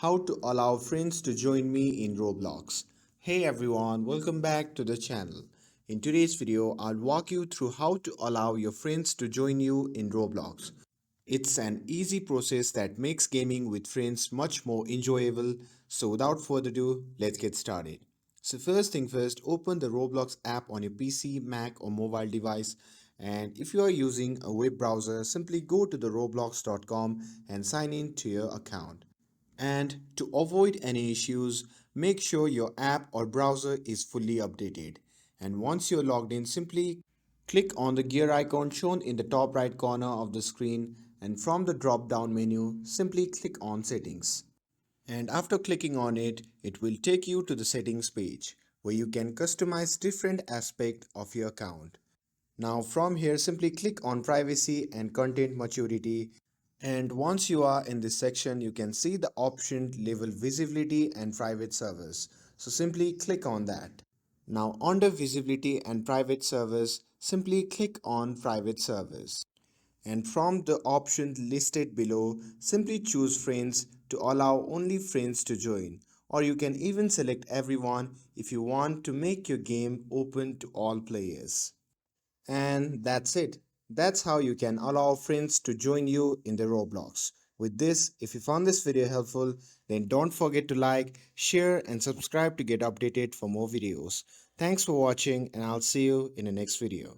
how to allow friends to join me in Roblox. Hey everyone, welcome back to the channel. In today's video, I'll walk you through how to allow your friends to join you in Roblox. It's an easy process that makes gaming with friends much more enjoyable. So without further ado, let's get started. So first thing first, open the Roblox app on your PC, Mac or mobile device. And if you are using a web browser, simply go to the roblox.com and sign in to your account. And to avoid any issues, make sure your app or browser is fully updated. And once you're logged in, simply click on the gear icon shown in the top right corner of the screen, and from the drop down menu, simply click on Settings. And after clicking on it, it will take you to the settings page where you can customize different aspects of your account. Now from here, simply click on Privacy and Content Maturity, and once you are in this section, you can see the option label Visibility and Private Service. So simply click on that. Now under Visibility and Private Service, simply click on Private Service. And from the option listed below, simply choose Friends to allow only friends to join. Or you can even select Everyone if you want to make your game open to all players. And that's it. That's how you can allow friends to join you in the Roblox. With this, if you found this video helpful, then don't forget to like, share and subscribe to get updated for more videos. Thanks for watching and I'll see you in the next video.